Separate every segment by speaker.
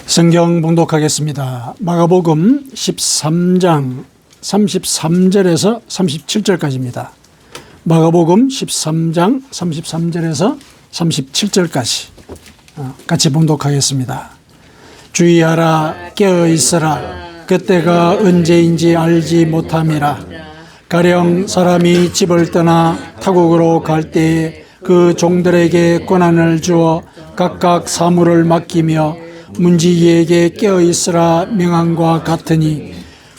Speaker 1: 성경 봉독하겠습니다. 마가복음 13장 33절에서 37절까지입니다. 마가복음 13장 33절에서 37절까지 같이 봉독하겠습니다. 주의하라, 깨어있으라. 그때가 언제인지 알지 못함이라. 가령 사람이 집을 떠나 타국으로 갈 때에 그 종들에게 권한을 주어 각각 사물을 맡기며 문지기에게 깨어있으라 명함과 같으니,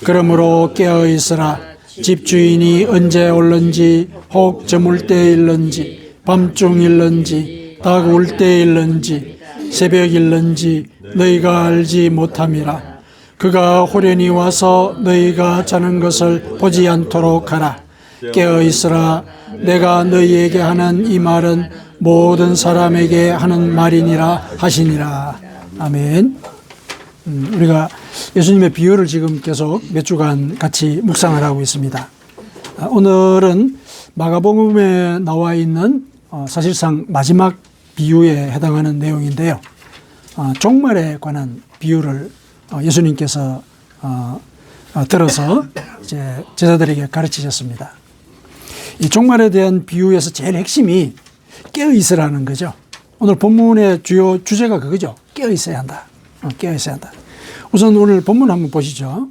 Speaker 1: 그러므로 깨어있으라. 집주인이 언제 올는지, 혹 저물 때일는지, 밤중일는지, 닭 울 때일는지, 새벽일는지 너희가 알지 못함이라. 그가 호련히 와서 너희가 자는 것을 보지 않도록 하라. 깨어있으라. 내가 너희에게 하는 이 말은 모든 사람에게 하는 말이니라 하시니라. 아멘. 우리가 예수님의 비유를 지금 계속 몇 주간 같이 묵상을 하고 있습니다. 오늘은 마가복음에 나와 있는 사실상 마지막 비유에 해당하는 내용인데요. 종말에 관한 비유를 예수님께서 들어서 이제 제자들에게 가르치셨습니다. 이 종말에 대한 비유에서 제일 핵심이 깨어있으라는 거죠. 오늘 본문의 주요 주제가 그거죠. 깨어있어야 한다. 깨어있어야 한다. 우선 오늘 본문 한번 보시죠.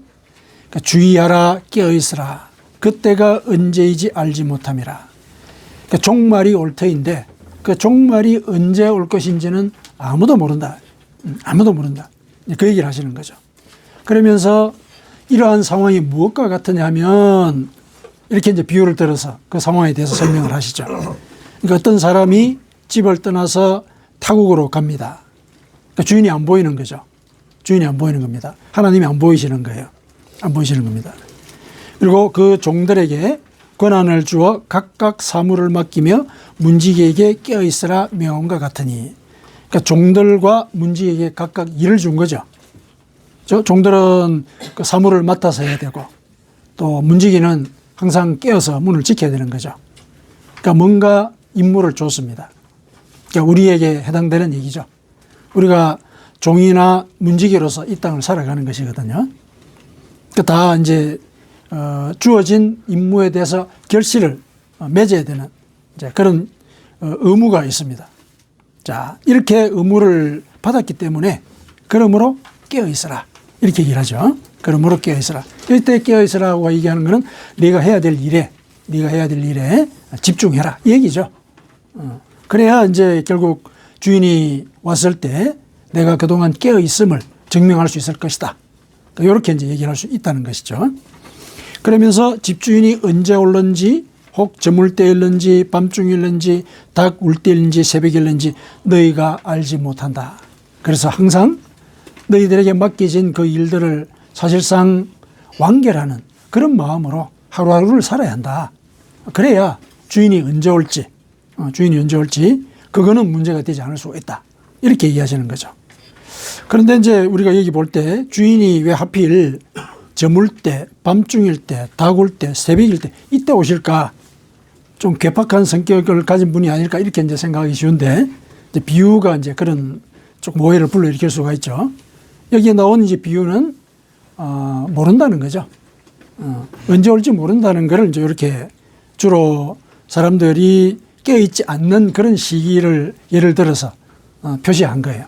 Speaker 1: 그러니까 주의하라, 깨어있으라. 그때가 언제이지 알지 못함이라. 그러니까 종말이 올 터인데 그 종말이 언제 올 것인지는 아무도 모른다. 아무도 모른다. 그 얘기를 하시는 거죠. 그러면서 이러한 상황이 무엇과 같으냐 하면 이렇게 이제 비유를 들어서 그 상황에 대해서 설명을 하시죠. 그러니까 어떤 사람이 집을 떠나서 타국으로 갑니다. 그러니까 주인이 안 보이는 거죠. 주인이 안 보이는 겁니다. 하나님이 안 보이시는 거예요. 안 보이시는 겁니다. 그리고 그 종들에게 권한을 주어 각각 사물을 맡기며 문지기에게 깨어있으라 명함과 같으니, 그러니까 종들과 문지기에게 각각 일을 준 거죠. 종들은 그 사물을 맡아서 해야 되고 또 문지기는 항상 깨어서 문을 지켜야 되는 거죠. 그러니까 뭔가 임무를 줬습니다. 그러니까 우리에게 해당되는 얘기죠. 우리가 종이나 문지기로서 이 땅을 살아가는 것이거든요. 그러니까 다 이제 주어진 임무에 대해서 결실을 맺어야 되는 이제 그런 의무가 있습니다. 자, 이렇게 의무를 받았기 때문에 그러므로 깨어있으라. 이렇게 얘기를 하죠. 그러므로 깨어있으라. 이때 깨어있으라고 얘기하는 것은 네가 해야 될 일에 집중해라. 이 얘기죠. 그래야 이제 결국 주인이 왔을 때 내가 그동안 깨어있음을 증명할 수 있을 것이다. 이렇게 이제 얘기를 할 수 있다는 것이죠. 그러면서 집주인이 언제 올는지, 혹 저물 때일는지, 밤중일는지, 닭 울 때일는지, 새벽일는지 너희가 알지 못한다. 그래서 항상 너희들에게 맡겨진 그 일들을 사실상 완결하는 그런 마음으로 하루하루를 살아야 한다. 그래야 주인이 언제 올지 그거는 문제가 되지 않을 수가 있다. 이렇게 얘기하시는 거죠. 그런데 이제 우리가 여기 볼 때 주인이 왜 하필 저물 때, 밤중일 때, 닭 울 때, 새벽일 때 이때 오실까? 좀 괴팍한 성격을 가진 분이 아닐까? 이렇게 이제 생각하기 쉬운데 이제 비유가 이제 그런 조금 오해를 불러일으킬 수가 있죠. 여기에 나온 이제 비유는 모른다는 거죠. 언제 올지 모른다는 것을 이제 이렇게 주로 사람들이 깨어있지 않는 그런 시기를 예를 들어서 표시한 거예요.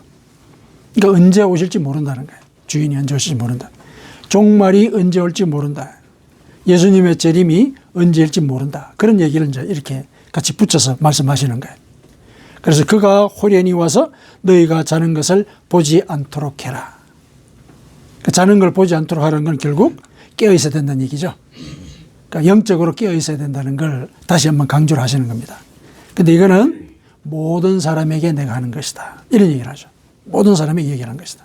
Speaker 1: 그러니까 언제 오실지 모른다는 거예요. 주인이 언제 오실지 모른다. 종말이 언제 올지 모른다. 예수님의 재림이 언제일지 모른다. 그런 얘기를 이제 이렇게 같이 붙여서 말씀하시는 거예요. 그래서 그가 호련히 와서 너희가 자는 것을 보지 않도록 해라. 자는 걸 보지 않도록 하는 건 결국 깨어 있어야 된다는 얘기죠. 그러니까 영적으로 깨어 있어야 된다는 걸 다시 한번 강조를 하시는 겁니다. 근데 이거는 모든 사람에게 내가 하는 것이다. 이런 얘기를 하죠. 모든 사람에게 얘기를 하는 것이다.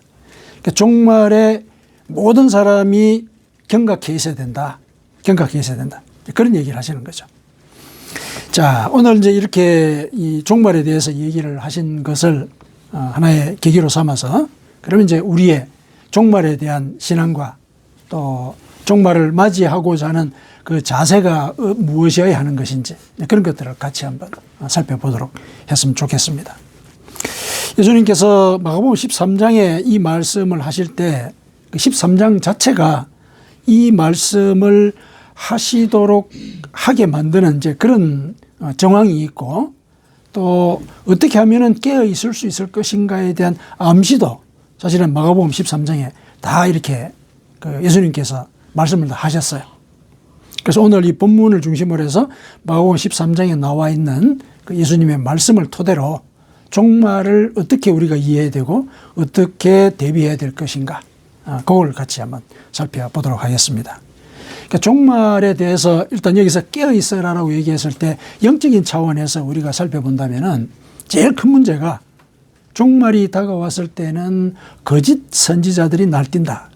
Speaker 1: 그러니까 종말에 모든 사람이 경각해 있어야 된다. 경각해 있어야 된다. 그런 얘기를 하시는 거죠. 자, 오늘 이제 이렇게 이 종말에 대해서 얘기를 하신 것을 하나의 계기로 삼아서 그러면 이제 우리의 종말에 대한 신앙과 또 종말을 맞이하고자 하는 그 자세가 무엇이어야 하는 것인지 그런 것들을 같이 한번 살펴보도록 했으면 좋겠습니다. 예수님께서 마가복음 13장에 이 말씀을 하실 때 13장 자체가 이 말씀을 하시도록 하게 만드는 이제 그런 정황이 있고, 또 어떻게 하면은 깨어 있을 수 있을 것인가에 대한 암시도 사실은 마가복음 13장에 다 이렇게 예수님께서 말씀을 다 하셨어요. 그래서 오늘 이 본문을 중심으로 해서 마가복음 13장에 나와 있는 그 예수님의 말씀을 토대로 종말을 어떻게 우리가 이해해야 되고 어떻게 대비해야 될 것인가, 그걸 같이 한번 살펴보도록 하겠습니다. 그러니까 종말에 대해서 일단 여기서 깨어 있어라라고 얘기했을 때 영적인 차원에서 우리가 살펴본다면은 제일 큰 문제가 종말이 다가왔을 때는 거짓 선지자들이 날뛴다.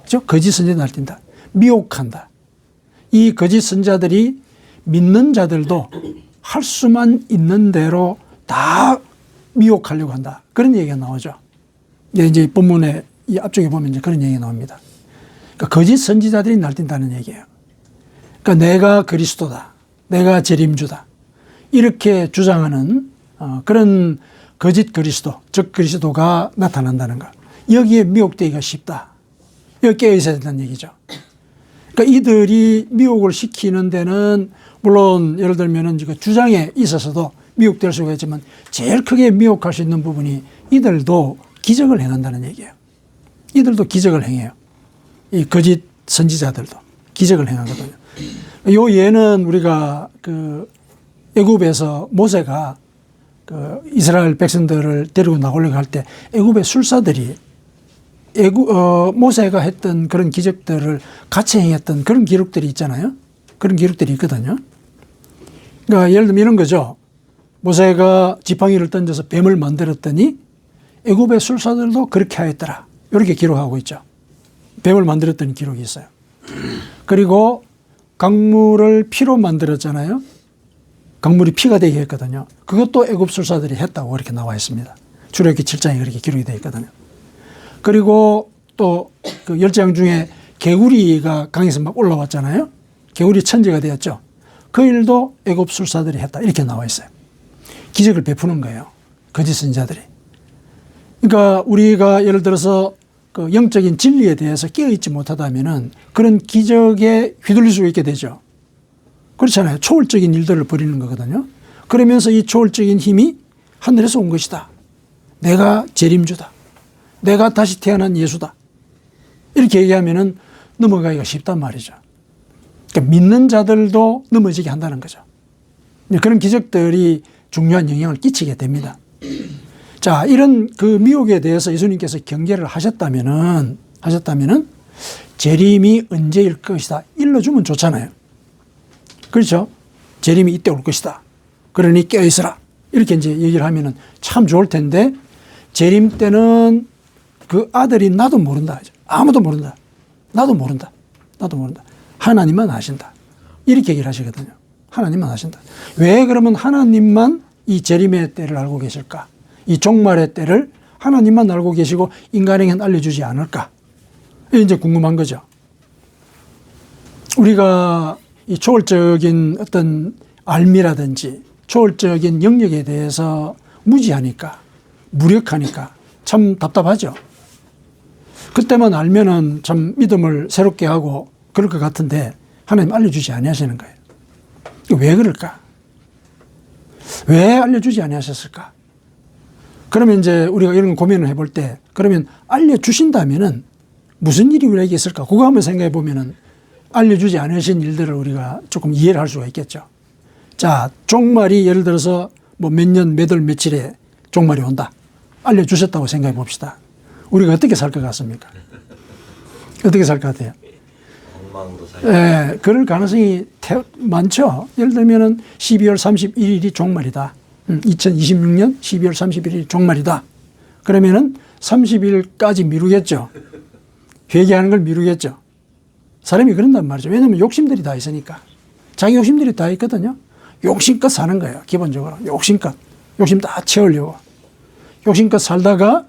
Speaker 1: 그죠? 거짓 선지자들이 날뛴다. 미혹한다. 이 거짓 선지자들이 믿는 자들도 할 수만 있는 대로 다 미혹하려고 한다. 그런 얘기가 나오죠. 이제 본문에 이 앞쪽에 보면 이제 그런 얘기가 나옵니다. 그러니까 거짓 선지자들이 날뛴다는 얘기예요. 그러니까 내가 그리스도다, 내가 재림주다, 이렇게 주장하는 그런 거짓 그리스도, 즉 그리스도가 나타난다는 것. 여기에 미혹되기가 쉽다. 여기 깨어 있어야 된다는 얘기죠. 그러니까 이들이 미혹을 시키는 데는 물론 예를 들면은 주장에 있어서도 미혹될 수가 있지만 제일 크게 미혹할 수 있는 부분이 이들도 기적을 행한다는 얘기예요. 이들도 기적을 행해요. 이 거짓 선지자들도 기적을 행하거든요. 요 예는 우리가 애굽에서 모세가 이스라엘 백성들을 데리고 나오려고 할 때 애굽의 술사들이 모세가 했던 그런 기적들을 같이 행했던 그런 기록들이 있잖아요. 그런 기록들이 있거든요. 그러니까 예를 들면 이런 거죠. 모세가 지팡이를 던져서 뱀을 만들었더니 애굽의 술사들도 그렇게 하였더라. 이렇게 기록하고 있죠. 뱀을 만들었던 기록이 있어요. 그리고 강물을 피로 만들었잖아요. 강물이 피가 되게 했거든요. 그것도 애굽 술사들이 했다고 이렇게 나와 있습니다. 출애굽기 7장에 그렇게 기록이 되어 있거든요. 그리고 또 그 열재앙 중에 개구리가 강에서 막 올라왔잖아요. 개구리 천지가 되었죠. 그 일도 애굽 술사들이 했다. 이렇게 나와 있어요. 기적을 베푸는 거예요. 거짓 선지자들이. 그러니까 우리가 예를 들어서 그 영적인 진리에 대해서 깨어있지 못하다면은 그런 기적에 휘둘릴 수 있게 되죠. 그렇잖아요. 초월적인 일들을 벌이는 거거든요. 그러면서 이 초월적인 힘이 하늘에서 온 것이다. 내가 재림주다. 내가 다시 태어난 예수다. 이렇게 얘기하면은 넘어가기가 쉽단 말이죠. 그러니까 믿는 자들도 넘어지게 한다는 거죠. 그런 기적들이 중요한 영향을 끼치게 됩니다. 자, 이런 그 미혹에 대해서 예수님께서 경계를 하셨다면은 재림이 언제일 것이다. 일러주면 좋잖아요. 그렇죠? 재림이 이때 올 것이다. 그러니 깨어있으라. 이렇게 이제 얘기를 하면은 참 좋을 텐데, 재림 때는 그 아들이 나도 모른다. 아무도 모른다. 나도 모른다. 나도 모른다. 하나님만 아신다. 이렇게 얘기를 하시거든요. 하나님만 아신다. 왜 그러면 하나님만 이 재림의 때를 알고 계실까? 이 종말의 때를 하나님만 알고 계시고 인간에게는 알려주지 않을까? 이게 이제 궁금한 거죠. 우리가 이 초월적인 어떤 알미라든지 초월적인 영역에 대해서 무지하니까, 무력하니까 참 답답하죠. 그때만 알면은 참 믿음을 새롭게 하고 그럴 것 같은데 하나님 알려주지 아니하시는 거예요. 왜 그럴까? 왜 알려주지 아니하셨을까? 그러면 이제 우리가 이런 고민을 해볼 때, 그러면 알려주신다면은 무슨 일이 우리에게 있을까? 그거 한번 생각해 보면은 알려주지 않으신 일들을 우리가 조금 이해를 할 수가 있겠죠. 자, 종말이 예를 들어서 뭐 몇 년, 몇 월, 며칠에 종말이 온다. 알려주셨다고 생각해 봅시다. 우리가 어떻게 살 것 같습니까? 어떻게 살 것 같아요? 예, 그럴 가능성이 많죠. 예를 들면은 12월 31일이 종말이다. 2026년 12월 31일이 종말이다. 그러면은 30일까지 미루겠죠. 회개하는 걸 미루겠죠. 사람이 그런단 말이죠. 왜냐하면 욕심들이 다 있으니까. 자기 욕심들이 다 있거든요. 욕심껏 사는 거예요. 기본적으로. 욕심껏. 욕심 다 채우려고. 욕심껏 살다가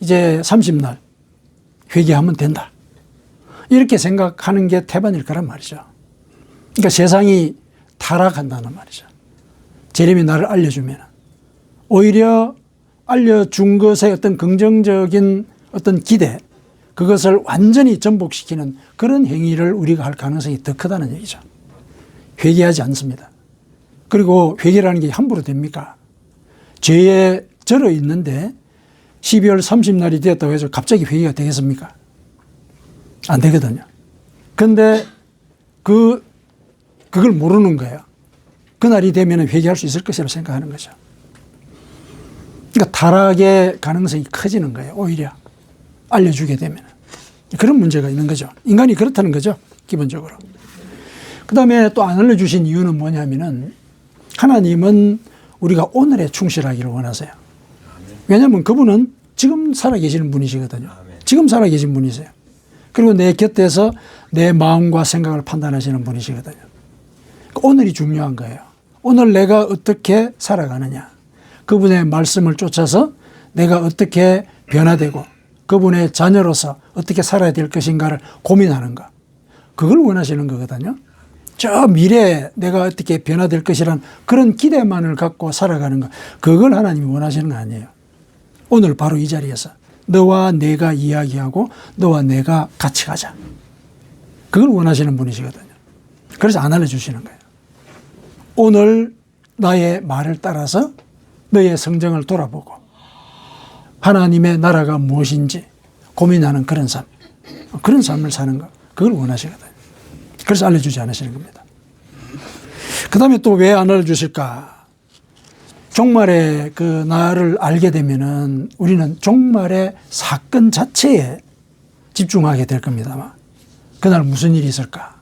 Speaker 1: 이제 30날 회개하면 된다. 이렇게 생각하는 게 태반일 거란 말이죠. 그러니까 세상이 타락한다는 말이죠. 재림이 나를 알려주면. 오히려 알려준 것의 어떤 긍정적인 어떤 기대, 그것을 완전히 전복시키는 그런 행위를 우리가 할 가능성이 더 크다는 얘기죠. 회개하지 않습니다. 그리고 회개라는 게 함부로 됩니까? 죄에 절어 있는데 12월 30날이 되었다고 해서 갑자기 회개가 되겠습니까? 안 되거든요. 근데 그걸 모르는 거예요. 그날이 되면 회개할 수 있을 것이라고 생각하는 거죠. 그러니까 타락의 가능성이 커지는 거예요. 오히려 알려주게 되면. 그런 문제가 있는 거죠. 인간이 그렇다는 거죠. 기본적으로. 그 다음에 또 안 알려주신 이유는 뭐냐면은 하나님은 우리가 오늘에 충실하기를 원하세요. 왜냐하면 그분은 지금 살아계시는 분이시거든요. 지금 살아계신 분이세요. 그리고 내 곁에서 내 마음과 생각을 판단하시는 분이시거든요. 오늘이 중요한 거예요. 오늘 내가 어떻게 살아가느냐. 그분의 말씀을 쫓아서 내가 어떻게 변화되고 그분의 자녀로서 어떻게 살아야 될 것인가를 고민하는 것. 그걸 원하시는 거거든요. 저 미래에 내가 어떻게 변화될 것이란 그런 기대만을 갖고 살아가는 것. 그걸 하나님이 원하시는 거 아니에요. 오늘 바로 이 자리에서 너와 내가 이야기하고 너와 내가 같이 가자. 그걸 원하시는 분이시거든요. 그래서 안 알려주시는 거예요. 오늘 나의 말을 따라서 너의 성정을 돌아보고 하나님의 나라가 무엇인지 고민하는 그런 삶. 그런 삶을 사는 것. 그걸 원하시거든요. 그래서 알려주지 않으시는 겁니다. 그 다음에 또 왜 안 알려주실까? 종말의 그 날을 알게 되면은 우리는 종말의 사건 자체에 집중하게 될 겁니다. 아마. 그날 무슨 일이 있을까?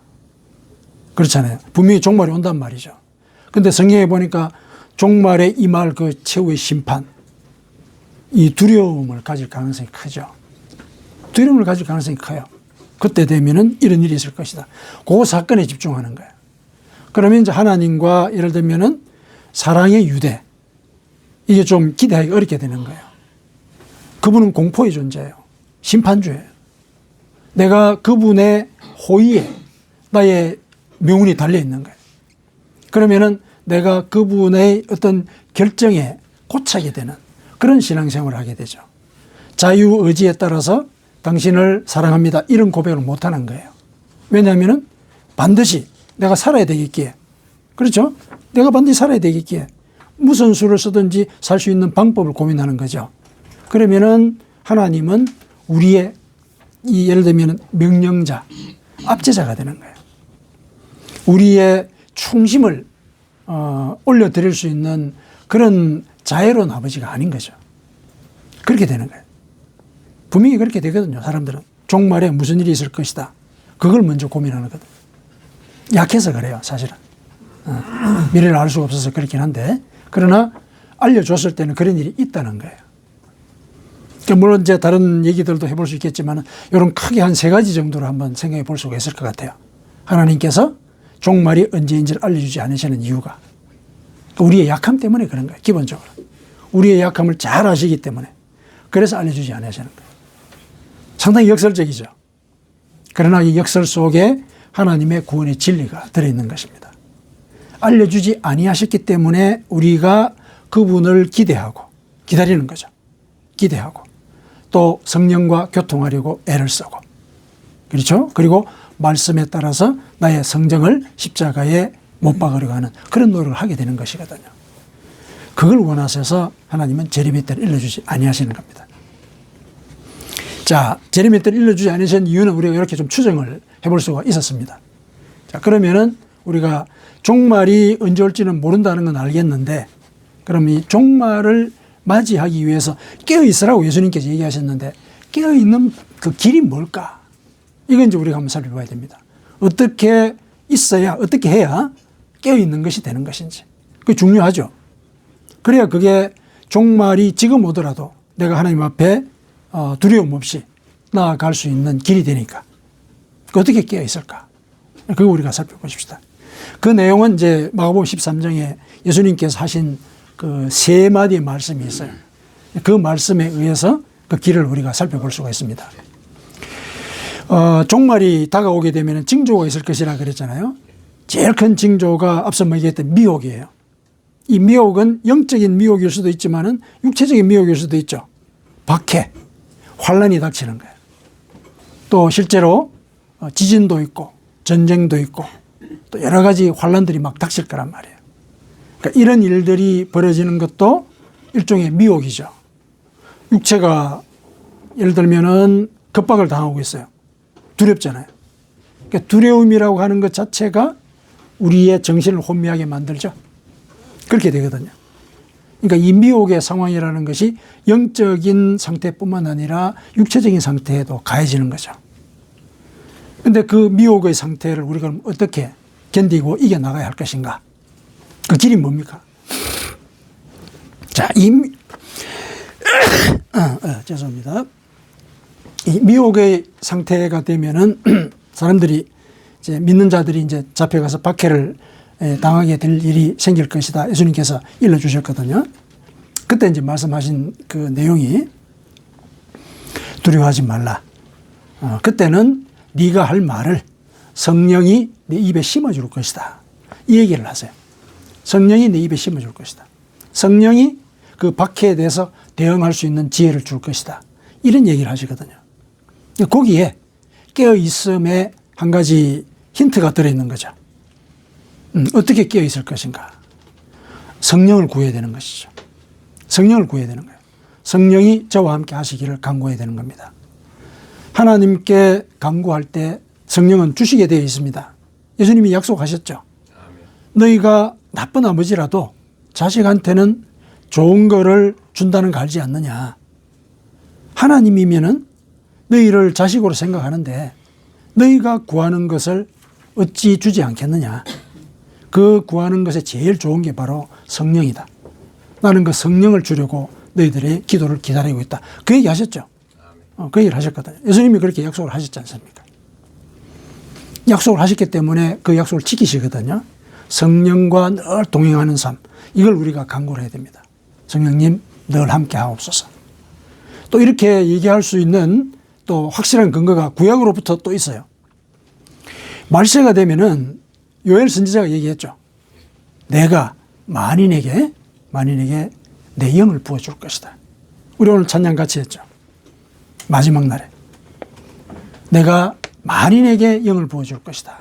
Speaker 1: 그렇잖아요. 분명히 종말이 온단 말이죠. 근데 성경에 보니까 종말에 임할 그 최후의 심판, 이 두려움을 가질 가능성이 크죠. 두려움을 가질 가능성이 커요. 그때 되면은 이런 일이 있을 것이다. 그 사건에 집중하는 거예요. 그러면 이제 하나님과 예를 들면은 사랑의 유대, 이게 좀 기대하기 어렵게 되는 거예요. 그분은 공포의 존재예요. 심판주예요. 내가 그분의 호의에 나의 명운이 달려 있는 거예요. 그러면은 내가 그분의 어떤 결정에 고차게 되는 그런 신앙생활을 하게 되죠. 자유의지에 따라서 당신을 사랑합니다. 이런 고백을 못하는 거예요. 왜냐하면 반드시 내가 살아야 되겠기에. 그렇죠? 내가 반드시 살아야 되겠기에. 무슨 수를 쓰든지 살 수 있는 방법을 고민하는 거죠. 그러면은 하나님은 우리의 예를 들면 명령자, 압제자가 되는 거예요. 우리의 충심을 올려드릴 수 있는 그런 자애로운 아버지가 아닌 거죠. 그렇게 되는 거예요. 분명히 그렇게 되거든요. 사람들은. 종말에 무슨 일이 있을 것이다. 그걸 먼저 고민하는 거거든요. 약해서 그래요. 사실은. 미래를 알 수가 없어서 그렇긴 한데 그러나 알려줬을 때는 그런 일이 있다는 거예요. 그러니까 물론 이제 다른 얘기들도 해볼 수 있겠지만 이런 크게 한 3가지 정도로 한번 생각해 볼 수가 있을 것 같아요. 하나님께서 종말이 언제인지를 알려주지 않으시는 이유가 우리의 약함 때문에 그런 거예요. 기본적으로. 우리의 약함을 잘 아시기 때문에 그래서 알려주지 않으시는 거예요. 상당히 역설적이죠. 그러나 이 역설 속에 하나님의 구원의 진리가 들어있는 것입니다. 알려주지 아니하셨기 때문에 우리가 그분을 기대하고 기다리는 거죠. 기대하고 또 성령과 교통하려고 애를 쓰고 그렇죠? 그리고 말씀에 따라서 나의 성정을 십자가에 못 박으려고 하는 그런 노력을 하게 되는 것이거든요. 그걸 원하셔서 하나님은 제레미야 때를 일러주지 아니하시는 겁니다. 자, 제레미야 때를 일러주지 않으신 이유는 우리가 이렇게 좀 추정을 해볼 수가 있었습니다. 자, 그러면은 우리가 종말이 언제 올지는 모른다는 건 알겠는데 그럼 이 종말을 맞이하기 위해서 깨어있으라고 예수님께서 얘기하셨는데 깨어있는 그 길이 뭘까? 이건 이제 우리가 한번 살펴봐야 됩니다. 어떻게 있어야, 어떻게 해야 깨어있는 것이 되는 것인지. 그게 중요하죠. 그래야 그게 종말이 지금 오더라도 내가 하나님 앞에 두려움 없이 나아갈 수 있는 길이 되니까. 어떻게 깨어있을까? 그거 우리가 살펴보십시다. 그 내용은 이제 마가복음 13장에 예수님께서 하신 그 3마디의 말씀이 있어요. 그 말씀에 의해서 그 길을 우리가 살펴볼 수가 있습니다. 종말이 다가오게 되면 징조가 있을 것이라 그랬잖아요. 제일 큰 징조가 앞서 얘기했던 미혹이에요. 이 미혹은 영적인 미혹일 수도 있지만은 육체적인 미혹일 수도 있죠. 박해, 환란이 닥치는 거예요. 또 실제로 지진도 있고 전쟁도 있고 또 여러 가지 환란들이 막 닥칠 거란 말이에요. 그러니까 이런 일들이 벌어지는 것도 일종의 미혹이죠. 육체가 예를 들면은 겁박을 당하고 있어요. 두렵잖아요. 그러니까 두려움이라고 하는 것 자체가 우리의 정신을 혼미하게 만들죠. 그렇게 되거든요. 그러니까 이 미혹의 상황이라는 것이 영적인 상태뿐만 아니라 육체적인 상태에도 가해지는 거죠. 그런데 그 미혹의 상태를 우리가 어떻게 견디고 이겨나가야 할 것인가? 그 길이 뭡니까? 자, 죄송합니다. 이 미혹의 상태가 되면은 사람들이 이제 믿는 자들이 이제 잡혀가서 박해를 당하게 될 일이 생길 것이다. 예수님께서 일러주셨거든요. 그때 이제 말씀하신 그 내용이 두려워하지 말라. 그때는 네가 할 말을 성령이 내 입에 심어줄 것이다. 이 얘기를 하세요. 성령이 내 입에 심어줄 것이다. 성령이 그 박해에 대해서 대응할 수 있는 지혜를 줄 것이다. 이런 얘기를 하시거든요. 거기에 깨어있음에 한 가지 힌트가 들어있는 거죠. 어떻게 깨어있을 것인가? 성령을 구해야 되는 것이죠. 성령을 구해야 되는 거예요. 성령이 저와 함께 하시기를 간구해야 되는 겁니다. 하나님께 간구할 때 성령은 주시게 되어 있습니다. 예수님이 약속하셨죠. 너희가 나쁜 아버지라도 자식한테는 좋은 거를 준다는 거 알지 않느냐. 하나님이면은 너희를 자식으로 생각하는데 너희가 구하는 것을 어찌 주지 않겠느냐. 그 구하는 것에 제일 좋은 게 바로 성령이다. 나는 그 성령을 주려고 너희들의 기도를 기다리고 있다. 그 얘기 하셨죠. 그 얘기를 하셨거든요. 예수님이 그렇게 약속을 하셨지 않습니까? 약속을 하셨기 때문에 그 약속을 지키시거든요. 성령과 늘 동행하는 삶, 이걸 우리가 간구를 해야 됩니다. 성령님 늘 함께 하옵소서. 또 이렇게 얘기할 수 있는 또 확실한 근거가 구약으로부터 또 있어요. 말세가 되면은 요엘 선지자가 얘기했죠. 내가 만인에게 내 영을 부어줄 것이다. 우리 오늘 찬양 같이 했죠. 마지막 날에 내가 만인에게 영을 부어줄 것이다.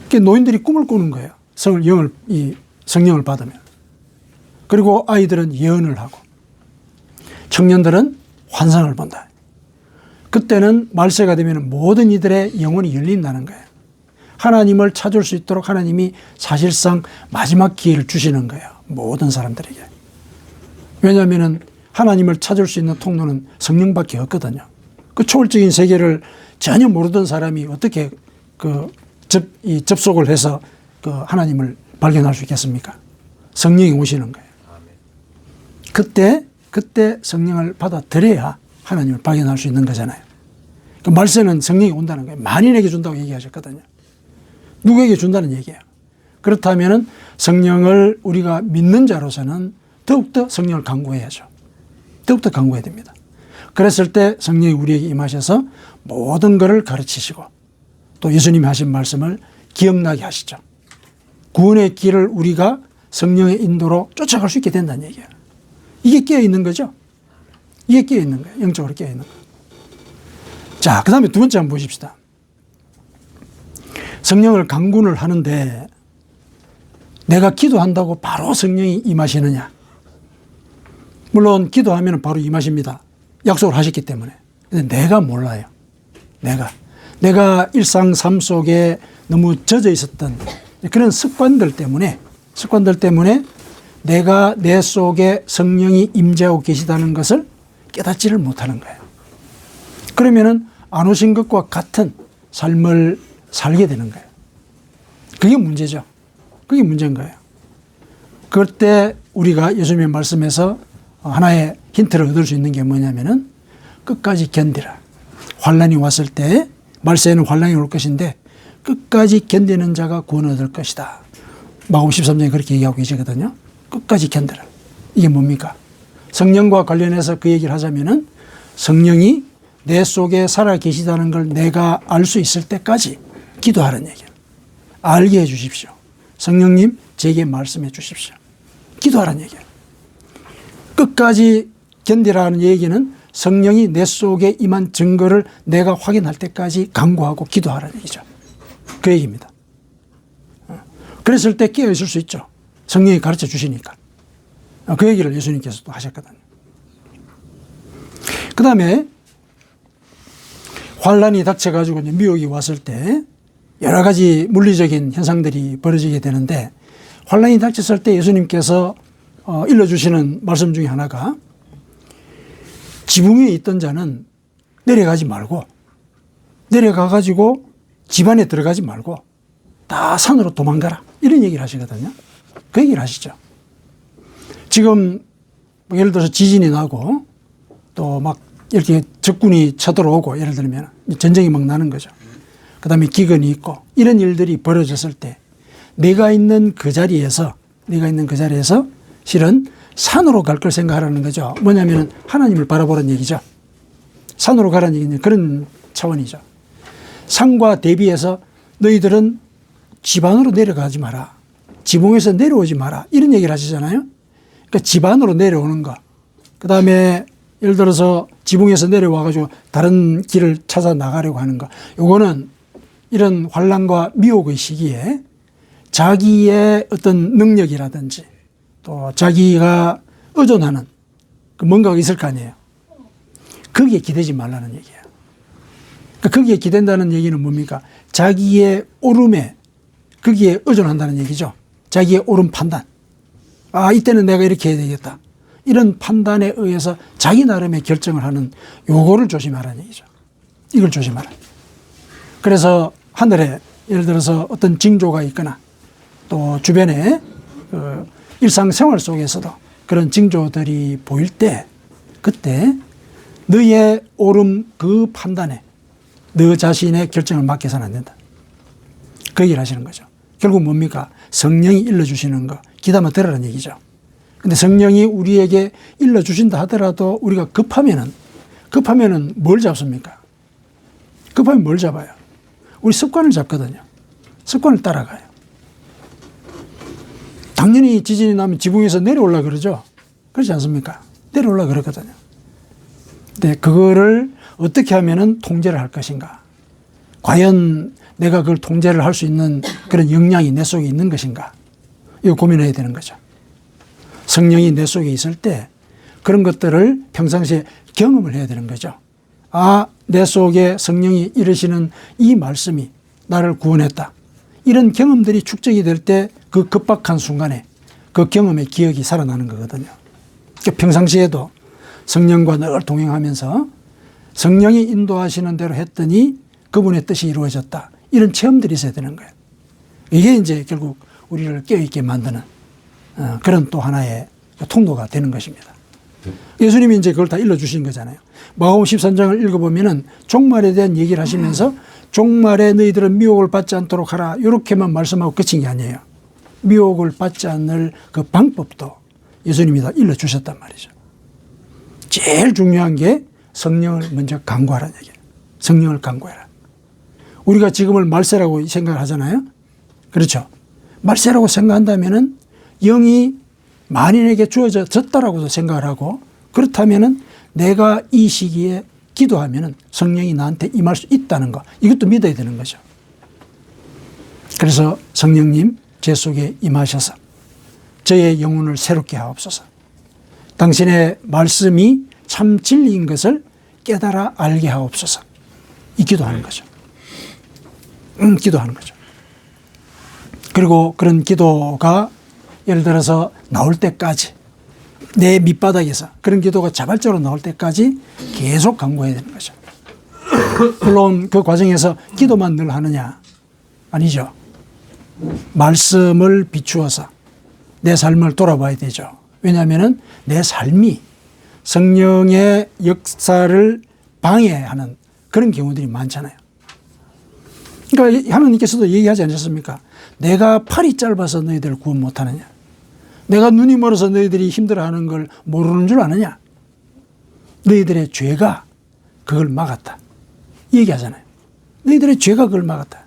Speaker 1: 그러니까 노인들이 꿈을 꾸는 거예요. 성령을 받으면. 그리고 아이들은 예언을 하고 청년들은 환상을 본다. 그때는 말세가 되면 모든 이들의 영혼이 열린다는 거예요. 하나님을 찾을 수 있도록 하나님이 사실상 마지막 기회를 주시는 거예요. 모든 사람들에게. 왜냐하면 하나님을 찾을 수 있는 통로는 성령밖에 없거든요. 그 초월적인 세계를 전혀 모르던 사람이 어떻게 접속을 해서 그 하나님을 발견할 수 있겠습니까? 성령이 오시는 거예요. 그때 성령을 받아들여야 하나님을 발견할 수 있는 거잖아요. 그 말세는 성령이 온다는 거예요. 만인에게 준다고 얘기하셨거든요. 누구에게 준다는 얘기예요. 그렇다면 성령을 우리가 믿는 자로서는 더욱더 성령을 간구해야죠. 더욱더 간구해야 됩니다. 그랬을 때 성령이 우리에게 임하셔서 모든 것을 가르치시고 또 예수님이 하신 말씀을 기억나게 하시죠. 구원의 길을 우리가 성령의 인도로 쫓아갈 수 있게 된다는 얘기예요. 이게 깨어있는 거죠. 이게 깨어있는 거예요. 영적으로 깨어있는 거예요. 자, 그 다음에 두 번째 한번 보십시다. 성령을 간구를 하는데 내가 기도한다고 바로 성령이 임하시느냐. 물론 기도하면 바로 임하십니다. 약속을 하셨기 때문에. 근데 내가 몰라요. 내가 일상 삶 속에 너무 젖어 있었던 그런 습관들 때문에 내가 내 속에 성령이 임재하고 계시다는 것을 깨닫지를 못하는 거예요. 그러면은 안 오신 것과 같은 삶을 살게 되는 거예요. 그게 문제죠. 그게 문제인 거예요. 그때 우리가 예수님의 말씀에서 하나의 힌트를 얻을 수 있는 게 뭐냐면은 끝까지 견디라. 환란이 왔을 때 말세에는 환란이 올 것인데 끝까지 견디는 자가 구원을 얻을 것이다. 마가복음 13장에 그렇게 얘기하고 계시거든요. 끝까지 견디라. 이게 뭡니까? 성령과 관련해서 그 얘기를 하자면은 성령이 내 속에 살아 계시다는 걸 내가 알 수 있을 때까지 기도하라는 얘기예요. 알게 해 주십시오. 성령님 제게 말씀해 주십시오. 기도하라는 얘기예요. 끝까지 견디라는 얘기는 성령이 내 속에 임한 증거를 내가 확인할 때까지 간구하고 기도하라는 얘기죠. 그 얘기입니다. 그랬을 때 깨어 있을 수 있죠. 성령이 가르쳐 주시니까. 그 얘기를 예수님께서도 하셨거든요. 그 다음에 환란이 닥쳐가지고 미혹이 왔을 때 여러 가지 물리적인 현상들이 벌어지게 되는데, 환란이 닥쳤을 때 예수님께서 일러주시는 말씀 중에 하나가, 지붕 위에 있던 자는 내려가지 말고, 내려가가지고 집 안에 들어가지 말고 다 산으로 도망가라, 이런 얘기를 하시거든요. 그 얘기를 하시죠. 지금 예를 들어서 지진이 나고 또 막 이렇게 적군이 쳐들어오고, 예를 들면 전쟁이 막 나는 거죠. 그 다음에 기근이 있고 이런 일들이 벌어졌을 때 내가 있는 그 자리에서 실은 산으로 갈 걸 생각하라는 거죠. 뭐냐면 하나님을 바라보라는 얘기죠. 산으로 가라는 얘기는 그런 차원이죠. 산과 대비해서 너희들은 집 안으로 내려가지 마라, 지붕에서 내려오지 마라, 이런 얘기를 하시잖아요. 그러니까 집 안으로 내려오는 거, 그 다음에 예를 들어서 지붕에서 내려와가지고 다른 길을 찾아 나가려고 하는 거, 요거는 이런 환란과 미혹의 시기에 자기의 어떤 능력이라든지 또 자기가 의존하는 그 뭔가가 있을 거 아니에요. 거기에 기대지 말라는 얘기예요. 그러니까 거기에 기댄다는 얘기는 뭡니까? 자기의 옳음에, 거기에 의존한다는 얘기죠. 자기의 옳은 판단. 아, 이때는 내가 이렇게 해야 되겠다, 이런 판단에 의해서 자기 나름의 결정을 하는, 요거를 조심하라는 얘기죠. 이걸 조심하라. 그래서 하늘에 예를 들어서 어떤 징조가 있거나 또 주변에 일상생활 속에서도 그런 징조들이 보일 때, 그때 너의 옳음 그 판단에 너 자신의 결정을 맡겨서는 안 된다. 그 얘기를 하시는 거죠. 결국 뭡니까? 성령이 일러주시는 거 귀담아 들으라는 얘기죠. 근데 성령이 우리에게 일러주신다 하더라도 우리가 급하면은 뭘 잡습니까? 급하면 뭘 잡아요? 우리 습관을 잡거든요. 습관을 따라가요. 당연히 지진이 나면 지붕에서 내려올라 그러죠. 그렇지 않습니까? 내려올라 그러거든요. 근데 그거를 어떻게 하면은 통제를 할 것인가? 과연 내가 그걸 통제를 할 수 있는 그런 역량이 내 속에 있는 것인가? 이거 고민해야 되는 거죠. 성령이 내 속에 있을 때 그런 것들을 평상시에 경험을 해야 되는 거죠. 아, 내 속에 성령이 이르시는 이 말씀이 나를 구원했다, 이런 경험들이 축적이 될 때 그 급박한 순간에 그 경험의 기억이 살아나는 거거든요. 그러니까 평상시에도 성령과 늘 동행하면서 성령이 인도하시는 대로 했더니 그분의 뜻이 이루어졌다, 이런 체험들이 있어야 되는 거예요. 이게 이제 결국 우리를 깨어있게 만드는 그런 또 하나의 통로가 되는 것입니다. 예수님이 이제 그걸 다 일러주신 거잖아요. 마가복음 13장을 읽어보면은 종말에 대한 얘기를 하시면서 종말에 너희들은 미혹을 받지 않도록 하라, 이렇게만 말씀하고 그친 게 아니에요. 미혹을 받지 않을 그 방법도 예수님이 다 일러주셨단 말이죠. 제일 중요한 게 성령을 먼저 간구하라는 얘기예요. 성령을 간구해라. 우리가 지금을 말세라고 생각을 하잖아요. 그렇죠. 말세라고 생각한다면은 영이 만인에게 주어졌다라고도 생각을 하고, 그렇다면은 내가 이 시기에 기도하면은 성령이 나한테 임할 수 있다는 거, 이것도 믿어야 되는 거죠. 그래서 성령님 제 속에 임하셔서 저의 영혼을 새롭게 하옵소서. 당신의 말씀이 참 진리인 것을 깨달아 알게 하옵소서. 이 기도하는 거죠. 기도하는 거죠. 그리고 그런 기도가 예를 들어서 나올 때까지, 내 밑바닥에서 그런 기도가 자발적으로 나올 때까지 계속 간구해야 되는 거죠. 물론 그 과정에서 기도만 늘 하느냐? 아니죠. 말씀을 비추어서 내 삶을 돌아봐야 되죠. 왜냐하면 내 삶이 성령의 역사를 방해하는 그런 경우들이 많잖아요. 그러니까 하나님께서도 얘기하지 않으셨습니까? 내가 팔이 짧아서 너희들을 구원 못하느냐? 내가 눈이 멀어서 너희들이 힘들어하는 걸 모르는 줄 아느냐? 너희들의 죄가 그걸 막았다, 얘기하잖아요. 너희들의 죄가 그걸 막았다.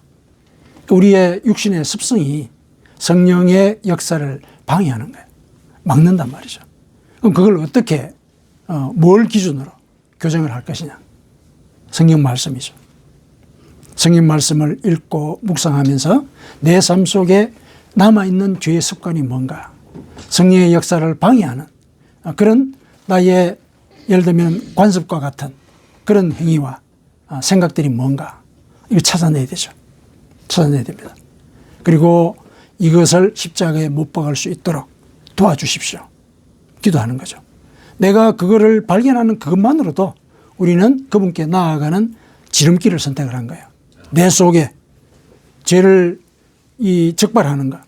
Speaker 1: 우리의 육신의 습성이 성령의 역사를 방해하는 거예요. 막는단 말이죠. 그럼 그걸 어떻게 뭘 기준으로 교정을 할 것이냐. 성경 말씀이죠. 성경 말씀을 읽고 묵상하면서 내 삶 속에 남아있는 죄의 습관이 뭔가, 성령의 역사를 방해하는 그런 나의 예를 들면 관습과 같은 그런 행위와 생각들이 뭔가, 이걸 찾아내야 되죠. 찾아내야 됩니다. 그리고 이것을 십자가에 못 박을 수 있도록 도와주십시오. 기도하는 거죠. 내가 그거를 발견하는 그것만으로도 우리는 그분께 나아가는 지름길을 선택을 한 거예요. 내 속에 죄를 적발하는 것.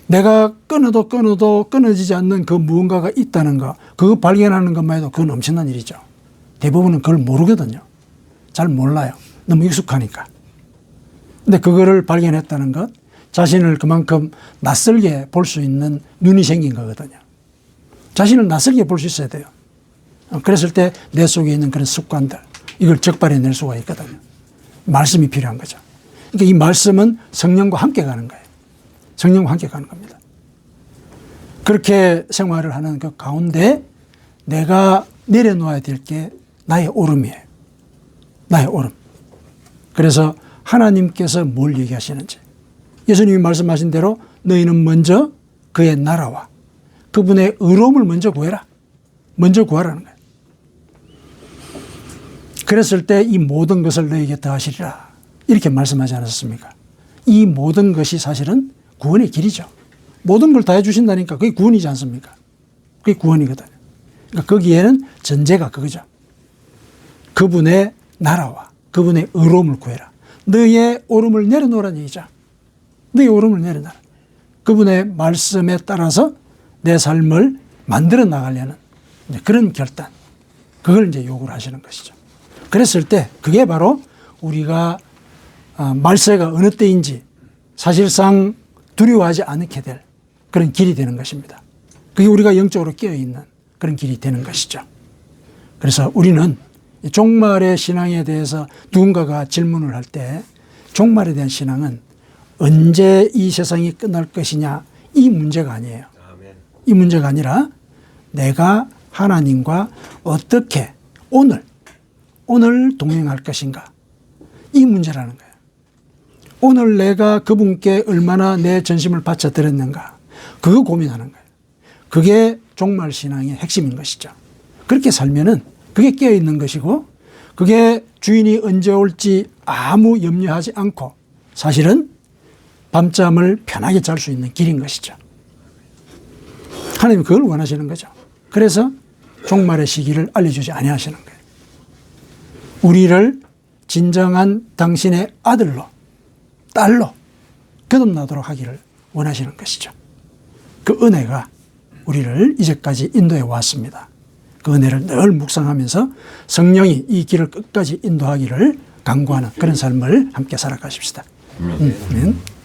Speaker 1: 내가 끊어도 끊어지지 않는 그 무언가가 있다는 것. 그거 발견하는 것만 해도 그건 엄청난 일이죠. 대부분은 그걸 모르거든요. 잘 몰라요. 너무 익숙하니까. 근데 그거를 발견했다는 것, 자신을 그만큼 낯설게 볼 수 있는 눈이 생긴 거거든요. 자신을 낯설게 볼 수 있어야 돼요. 그랬을 때 내 속에 있는 그런 습관들, 이걸 적발해낼 수가 있거든요. 말씀이 필요한 거죠. 그러니까 이 말씀은 성령과 함께 가는 거예요. 성령과 함께 가는 겁니다. 그렇게 생활을 하는 그 가운데 내가 내려놓아야 될 게 나의 오름이에요. 나의 오름. 그래서 하나님께서 뭘 얘기하시는지, 예수님이 말씀하신 대로 너희는 먼저 그의 나라와 그분의 의로움을 먼저 구해라. 먼저 구하라는 거예요. 그랬을 때 이 모든 것을 너희에게 더하시리라. 이렇게 말씀하지 않았습니까? 이 모든 것이 사실은 구원의 길이죠. 모든 걸 다 해주신다니까 그게 구원이지 않습니까? 그게 구원이거든요. 그러니까 거기에는 전제가 그거죠. 그분의 나라와 그분의 의로움을 구해라. 너의 오름을 내려놓으라는 얘기죠. 너의 오름을 내려놔라. 그분의 말씀에 따라서 내 삶을 만들어 나가려는 그런 결단, 그걸 이제 요구를 하시는 것이죠. 그랬을 때 그게 바로 우리가 말세가 어느 때인지 사실상 두려워하지 않게 될 그런 길이 되는 것입니다. 그게 우리가 영적으로 깨어있는 그런 길이 되는 것이죠. 그래서 우리는 종말의 신앙에 대해서 누군가가 질문을 할 때 종말에 대한 신앙은 언제 이 세상이 끝날 것이냐, 이 문제가 아니에요. 이 문제가 아니라 내가 하나님과 어떻게 오늘 동행할 것인가, 이 문제라는 거예요. 오늘 내가 그분께 얼마나 내 전심을 바쳐 드렸는가, 그거 고민하는 거예요. 그게 종말 신앙의 핵심인 것이죠. 그렇게 살면은 그게 깨어있는 것이고, 그게 주인이 언제 올지 아무 염려하지 않고 사실은 밤잠을 편하게 잘 수 있는 길인 것이죠. 하나님은 그걸 원하시는 거죠. 그래서 종말의 시기를 알려주지 아니하시는 거예요. 우리를 진정한 당신의 아들로, 딸로 거듭나도록 하기를 원하시는 것이죠. 그 은혜가 우리를 이제까지 인도해 왔습니다. 그 은혜를 늘 묵상하면서 성령이 이 길을 끝까지 인도하기를 간구하는 그런 삶을 함께 살아가십시다. 아멘.